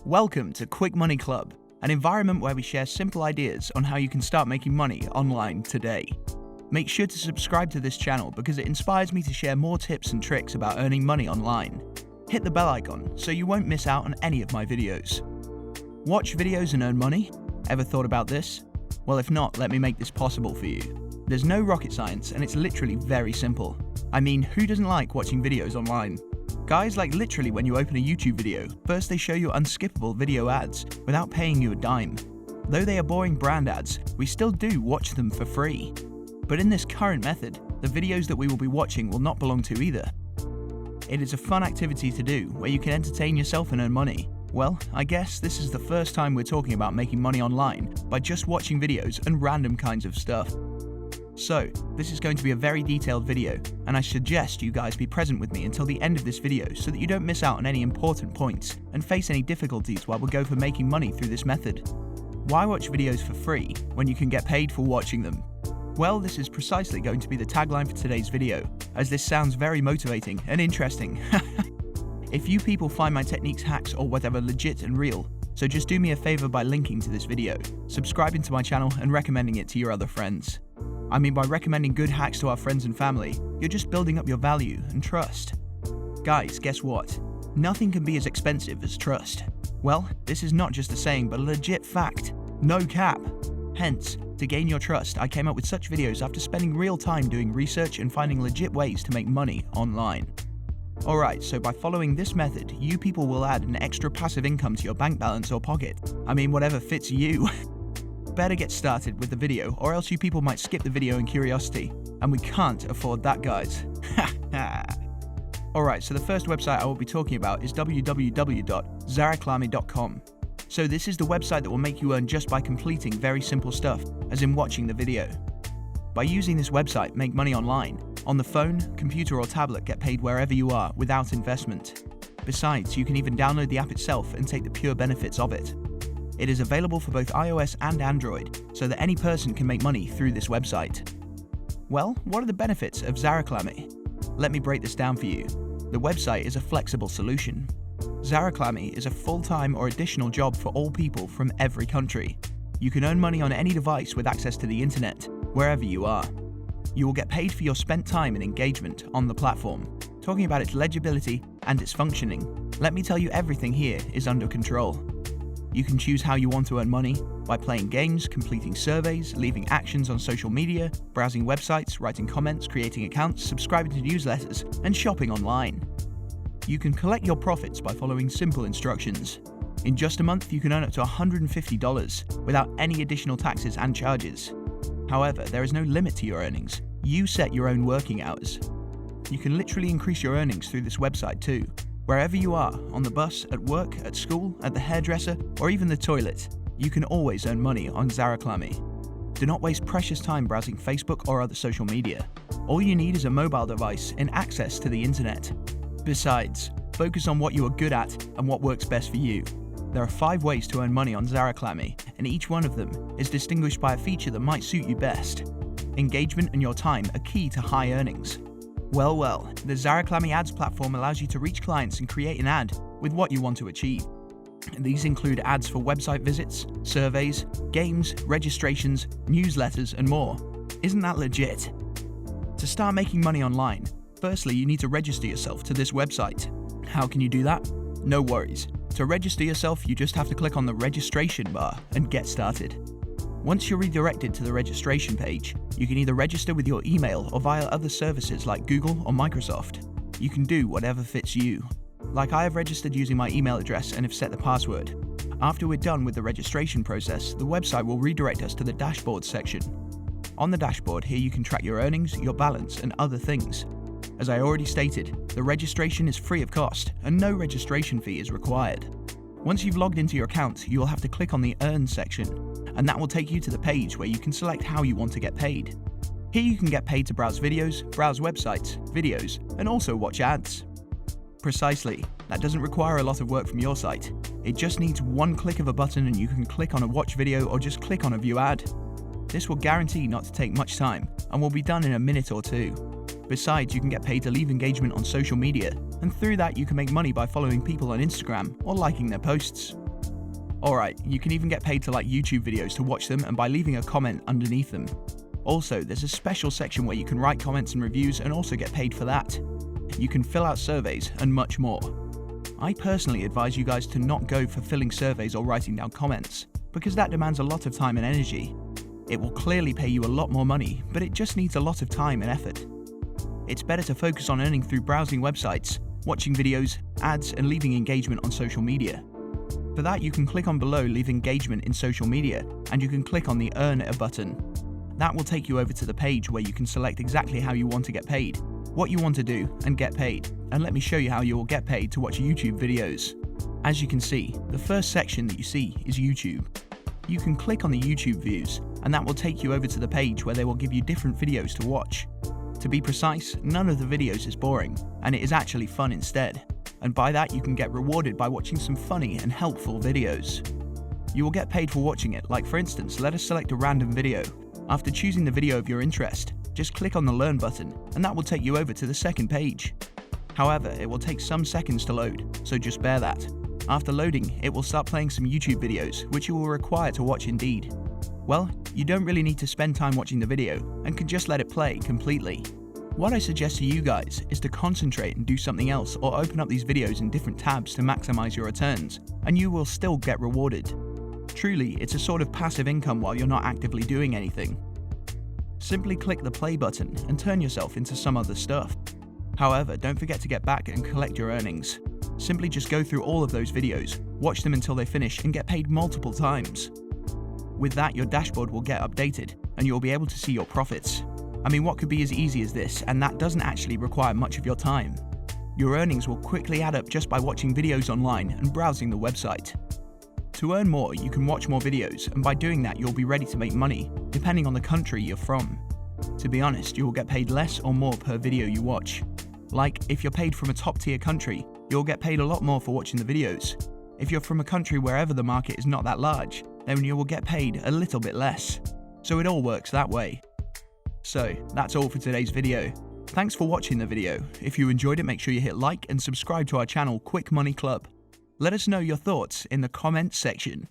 Welcome to Quick Money Club, an environment where we share simple ideas on how you can start making money online today. Make sure to subscribe to this channel because it inspires me to share more tips and tricks about earning money online. Hit the bell icon so you won't miss out on any of my videos. Watch videos and earn money? Ever thought about this? Well, if not, let me make this possible for you. There's no rocket science and it's literally very simple. I mean, who doesn't like watching videos online? Guys, like literally when you open a YouTube video, first they show you unskippable video ads without paying you a dime. Though they are boring brand ads, we still do watch them for free. But in this current method, the videos that we will be watching will not belong to either. It is a fun activity to do where you can entertain yourself and earn money. Well, I guess this is the first time we're talking about making money online by just watching videos and random kinds of stuff. So, this is going to be a very detailed video, and I suggest you guys be present with me until the end of this video so that you don't miss out on any important points and face any difficulties while we go for making money through this method. Why watch videos for free when you can get paid for watching them? Well, this is precisely going to be the tagline for today's video, as this sounds very motivating and interesting. If you people find my techniques, hacks, or whatever legit and real, so just do me a favor by linking to this video, subscribing to my channel, and recommending it to your other friends. I mean, by recommending good hacks to our friends and family, you're just building up your value and trust. Guys, guess what? Nothing can be as expensive as trust. Well, this is not just a saying, but a legit fact. No cap. Hence, to gain your trust, I came up with such videos after spending real time doing research and finding legit ways to make money online. Alright, so by following this method, you people will add an extra passive income to your bank balance or pocket. I mean, whatever fits you. Better get started with the video, or else you people might skip the video in curiosity, and we can't afford that, guys. Alright, so the first website I will be talking about is www.zaraklami.com. So this is the website that will make you earn just by completing very simple stuff, as in watching the video. By using this website, make money online. On the phone, computer or tablet, get paid wherever you are without investment. Besides, you can even download the app itself and take the pure benefits of it. It is available for both iOS and Android, so that any person can make money through this website. Well, what are the benefits of Zaraklami? Let me break this down for you. The website is a flexible solution. Zaraklami is a full-time or additional job for all people from every country. You can earn money on any device with access to the internet, wherever you are. You will get paid for your spent time and engagement on the platform. Talking about its legibility and its functioning, let me tell you everything here is under control. You can choose how you want to earn money by playing games, completing surveys, leaving actions on social media, browsing websites, writing comments, creating accounts, subscribing to newsletters, and shopping online. You can collect your profits by following simple instructions. In just a month, you can earn up to $150 without any additional taxes and charges. However, there is no limit to your earnings. You set your own working hours. You can literally increase your earnings through this website too. Wherever you are, on the bus, at work, at school, at the hairdresser, or even the toilet, you can always earn money on Zaraklami. Do not waste precious time browsing Facebook or other social media. All you need is a mobile device and access to the internet. Besides, focus on what you are good at and what works best for you. There are 5 ways to earn money on Zaraklami, and each one of them is distinguished by a feature that might suit you best. Engagement and your time are key to high earnings. Well, the Zaraklami ads platform allows you to reach clients and create an ad with what you want to achieve. These include ads for website visits, surveys, games, registrations, newsletters, and more. Isn't that legit? To start making money online, firstly you need to register yourself to this website. How can you do that? No worries. To register yourself, you just have to click on the registration bar and get started. Once you're redirected to the registration page, you can either register with your email or via other services like Google or Microsoft. You can do whatever fits you. Like I have registered using my email address and have set the password. After we're done with the registration process, the website will redirect us to the dashboard section. On the dashboard here you can track your earnings, your balance, and other things. As I already stated, the registration is free of cost and no registration fee is required. Once you've logged into your account, you will have to click on the Earn section, and that will take you to the page where you can select how you want to get paid. Here you can get paid to browse videos, browse websites, videos, and also watch ads. Precisely, that doesn't require a lot of work from your site. It just needs one click of a button and you can click on a watch video or just click on a view ad. This will guarantee not to take much time and will be done in a minute or 2. Besides, you can get paid to leave engagement on social media, and through that you can make money by following people on Instagram or liking their posts. Alright, you can even get paid to like YouTube videos to watch them and by leaving a comment underneath them. Also, there's a special section where you can write comments and reviews and also get paid for that. You can fill out surveys and much more. I personally advise you guys to not go for filling surveys or writing down comments, because that demands a lot of time and energy. It will clearly pay you a lot more money, but it just needs a lot of time and effort. It's better to focus on earning through browsing websites, watching videos, ads, and leaving engagement on social media. For that, you can click on below Leave Engagement in Social Media, and you can click on the Earn a button. That will take you over to the page where you can select exactly how you want to get paid, what you want to do, and get paid. And let me show you how you will get paid to watch YouTube videos. As you can see, the first section that you see is YouTube. You can click on the YouTube views, and that will take you over to the page where they will give you different videos to watch. To be precise, none of the videos is boring, and it is actually fun instead. And by that you can get rewarded by watching some funny and helpful videos. You will get paid for watching it, like for instance, let us select a random video. After choosing the video of your interest, just click on the Learn button, and that will take you over to the second page. However, it will take some seconds to load, so just bear that. After loading, it will start playing some YouTube videos, which you will require to watch indeed. Well, you don't really need to spend time watching the video, and can just let it play completely. What I suggest to you guys is to concentrate and do something else, or open up these videos in different tabs to maximize your returns, and you will still get rewarded. Truly, it's a sort of passive income while you're not actively doing anything. Simply click the play button and turn yourself into some other stuff. However, don't forget to get back and collect your earnings. Simply just go through all of those videos, watch them until they finish, and get paid multiple times. With that, your dashboard will get updated, and you'll be able to see your profits. I mean, what could be as easy as this, and that doesn't actually require much of your time. Your earnings will quickly add up just by watching videos online and browsing the website. To earn more, you can watch more videos, and by doing that you'll be ready to make money, depending on the country you're from. To be honest, you will get paid less or more per video you watch. Like, if you're paid from a top tier country, you'll get paid a lot more for watching the videos. If you're from a country wherever the market is not that large, then you will get paid a little bit less. So it all works that way. So, that's all for today's video. Thanks for watching the video. If you enjoyed it, make sure you hit like and subscribe to our channel Quick Money Club. Let us know your thoughts in the comments section.